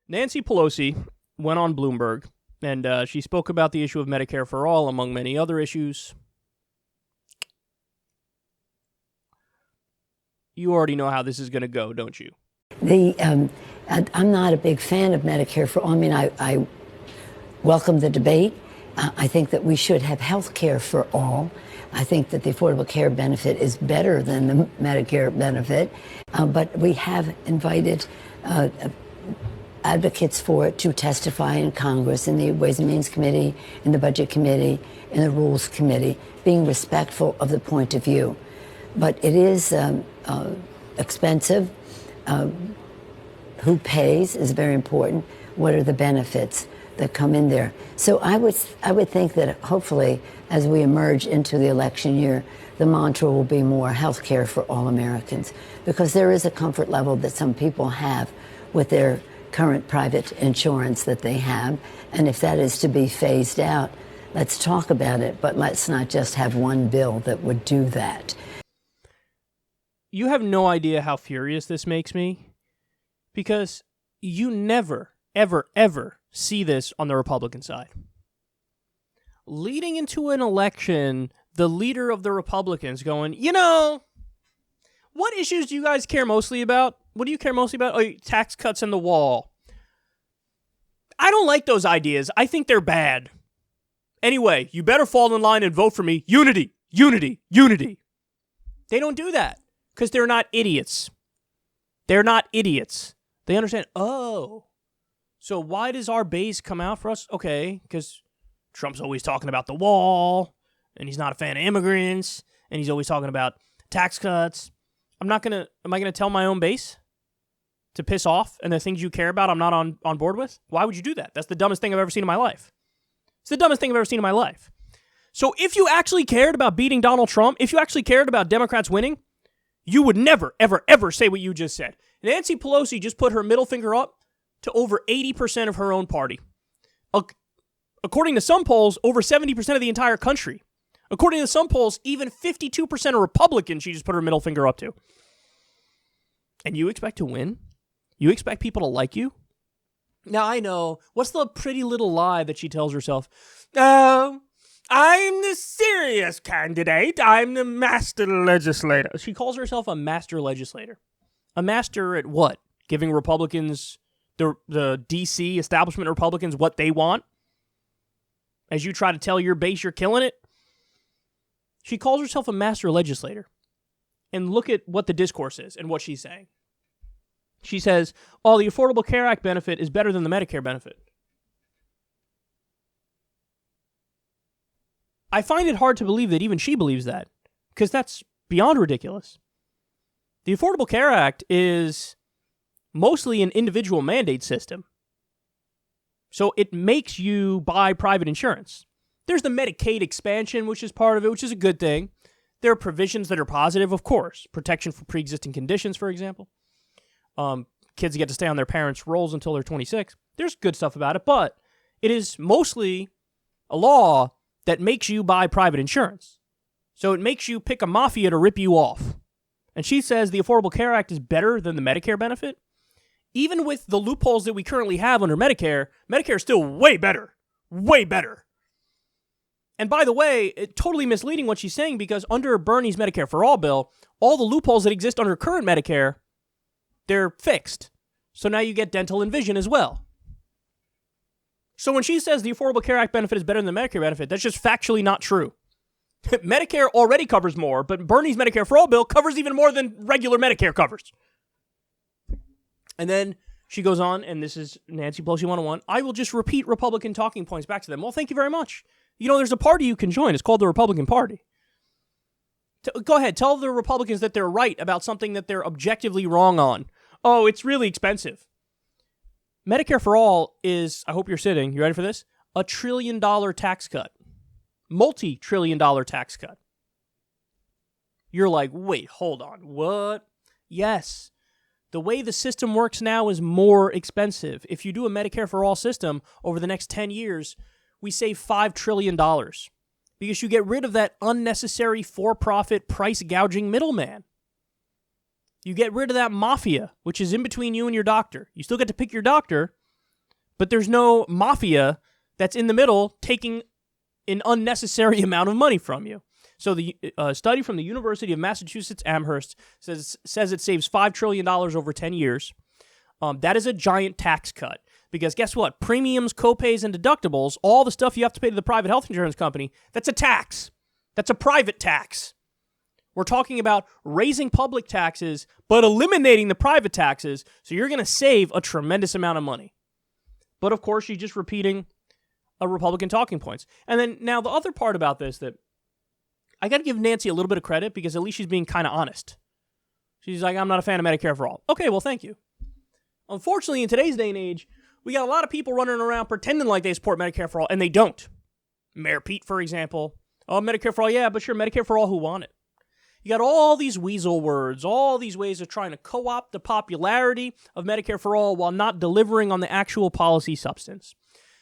Nancy Pelosi went on Bloomberg, and she spoke about the issue of Medicare for All, among many other issues. You already know how this is going to go, don't you? I'm not a big fan of Medicare for All. I mean, I welcome the debate. I think that we should have health care for all. I think that the Affordable Care Benefit is better than the Medicare benefit. But we have invited advocates for it to testify in Congress, in the Ways and Means Committee, in the Budget Committee, in the Rules Committee, being respectful of the point of view. But it is expensive. Who pays is very important. What are the benefits that come in there? So I would think that hopefully, as we emerge into the election year, the mantra will be more health care for all Americans, because there is a comfort level that some people have with their current private insurance that they have. And if that is to be phased out, let's talk about it, but let's not just have one bill that would do that. You have no idea how furious this makes me, because you never, ever, ever see this on the Republican side. Leading into an election, the leader of the Republicans going, what issues do you guys care mostly about? What do you care mostly about? Oh, tax cuts and the wall. I don't like those ideas. I think they're bad. Anyway, you better fall in line and vote for me. Unity, unity, unity. They don't do that because they're not idiots. They're not idiots. They understand, so why does our base come out for us? Okay, because Trump's always talking about the wall, and he's not a fan of immigrants, and he's always talking about tax cuts. Am I gonna tell my own base to piss off, and the things you care about I'm not on board with? Why would you do that? That's the dumbest thing I've ever seen in my life. It's the dumbest thing I've ever seen in my life. So if you actually cared about beating Donald Trump, if you actually cared about Democrats winning, you would never, ever, ever say what you just said. Nancy Pelosi just put her middle finger up to over 80% of her own party. According to some polls, over 70% of the entire country. According to some polls, even 52% of Republicans she just put her middle finger up to. And you expect to win? You expect people to like you? Now, I know. What's the pretty little lie that she tells herself? I'm the serious candidate. I'm the master legislator. She calls herself a master legislator. A master at what? Giving Republicans, the D.C. establishment Republicans, what they want? As you try to tell your base you're killing it? She calls herself a master legislator. And look at what the discourse is and what she's saying. She says, the Affordable Care Act benefit is better than the Medicare benefit. I find it hard to believe that even she believes that, because that's beyond ridiculous. The Affordable Care Act is mostly an individual mandate system. So it makes you buy private insurance. There's the Medicaid expansion, which is part of it, which is a good thing. There are provisions that are positive, of course. Protection for pre-existing conditions, for example. Kids get to stay on their parents' rolls until they're 26. There's good stuff about it, but it is mostly a law that makes you buy private insurance. So it makes you pick a mafia to rip you off. And she says the Affordable Care Act is better than the Medicare benefit. Even with the loopholes that we currently have under Medicare, Medicare is still way better. Way better. And by the way, it's totally misleading what she's saying, because under Bernie's Medicare for All bill, all the loopholes that exist under current Medicare, they're fixed. So now you get dental and vision as well. So when she says the Affordable Care Act benefit is better than the Medicare benefit, that's just factually not true. Medicare already covers more, but Bernie's Medicare for All bill covers even more than regular Medicare covers. And then she goes on, and this is Nancy Pelosi 101. I will just repeat Republican talking points back to them. Well, thank you very much. There's a party you can join. It's called the Republican Party. Go ahead. Tell the Republicans that they're right about something that they're objectively wrong on. Oh, it's really expensive. Medicare for All is, I hope you're sitting, you ready for this? $1 trillion tax cut. Multi-trillion-dollar tax cut. You're like, wait, hold on. What? Yes. The way the system works now is more expensive. If you do a Medicare for All system over the next 10 years, we save $5 trillion because you get rid of that unnecessary for-profit price gouging middleman. You get rid of that mafia, which is in between you and your doctor. You still get to pick your doctor, but there's no mafia that's in the middle taking an unnecessary amount of money from you. So the study from the University of Massachusetts Amherst says it saves $5 trillion over 10 years. That is a giant tax cut. Because guess what? Premiums, copays, and deductibles, all the stuff you have to pay to the private health insurance company, that's a tax. That's a private tax. We're talking about raising public taxes, but eliminating the private taxes, so you're going to save a tremendous amount of money. But of course, you're just repeating a Republican talking points. And then now the other part about this that I got to give Nancy a little bit of credit because at least she's being kind of honest. She's like, I'm not a fan of Medicare for all. Okay, well, thank you. Unfortunately, in today's day and age, we got a lot of people running around pretending like they support Medicare for all, and they don't. Mayor Pete, for example. Oh, Medicare for all, yeah, but sure, Medicare for all who want it. You got all these weasel words, all these ways of trying to co-opt the popularity of Medicare for all while not delivering on the actual policy substance.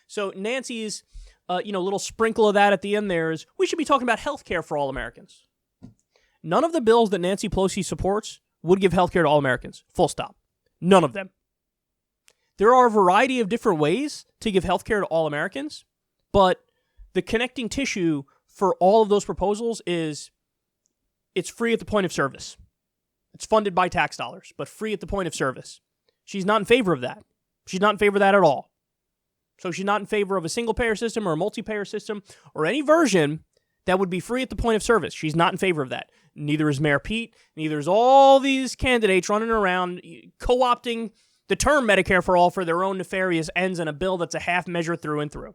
So Nancy's little sprinkle of that at the end there is, we should be talking about health care for all Americans. None of the bills that Nancy Pelosi supports would give health care to all Americans. Full stop. None of them. There are a variety of different ways to give health care to all Americans, but the connecting tissue for all of those proposals is it's free at the point of service. It's funded by tax dollars, but free at the point of service. She's not in favor of that. She's not in favor of that at all. So she's not in favor of a single-payer system or a multi-payer system or any version that would be free at the point of service. She's not in favor of that. Neither is Mayor Pete. Neither is all these candidates running around co-opting the term Medicare for all for their own nefarious ends in a bill that's a half measure through and through.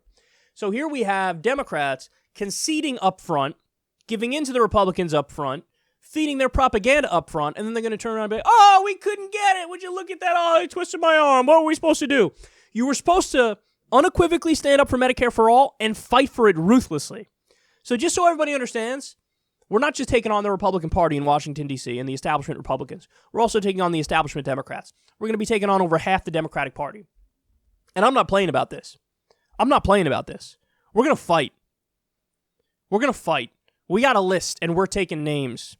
So here we have Democrats conceding up front, giving in to the Republicans up front, feeding their propaganda up front, and then they're going to turn around and be, oh, we couldn't get it. Would you look at that? Oh, I twisted my arm. What were we supposed to do? You were supposed to unequivocally stand up for Medicare for all and fight for it ruthlessly. So just so everybody understands, we're not just taking on the Republican Party in Washington, D.C. and the establishment Republicans. We're also taking on the establishment Democrats. We're going to be taking on over half the Democratic Party. And I'm not playing about this. I'm not playing about this. We're going to fight. We're going to fight. We got a list, and we're taking names.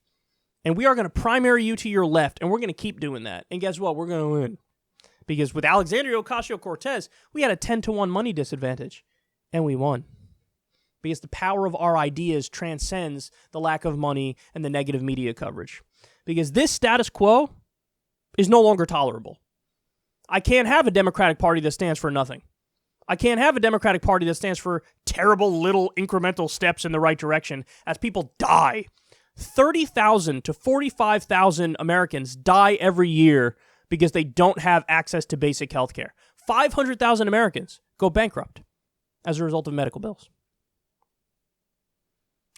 And we are going to primary you to your left, and we're going to keep doing that. And guess what? We're going to win. Because with Alexandria Ocasio-Cortez, we had a 10-1 money disadvantage, and we won. Because the power of our ideas transcends the lack of money and the negative media coverage. Because this status quo is no longer tolerable. I can't have a Democratic Party that stands for nothing. I can't have a Democratic Party that stands for terrible little incremental steps in the right direction as people die. 30,000 to 45,000 Americans die every year because they don't have access to basic health care. 500,000 Americans go bankrupt as a result of medical bills.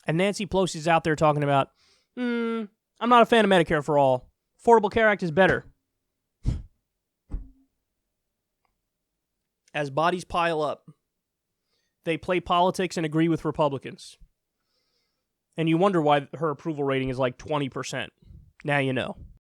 And Nancy Pelosi's out there talking about, I'm not a fan of Medicare for all. Affordable Care Act is better. As bodies pile up, they play politics and agree with Republicans. And you wonder why her approval rating is like 20%. Now you know.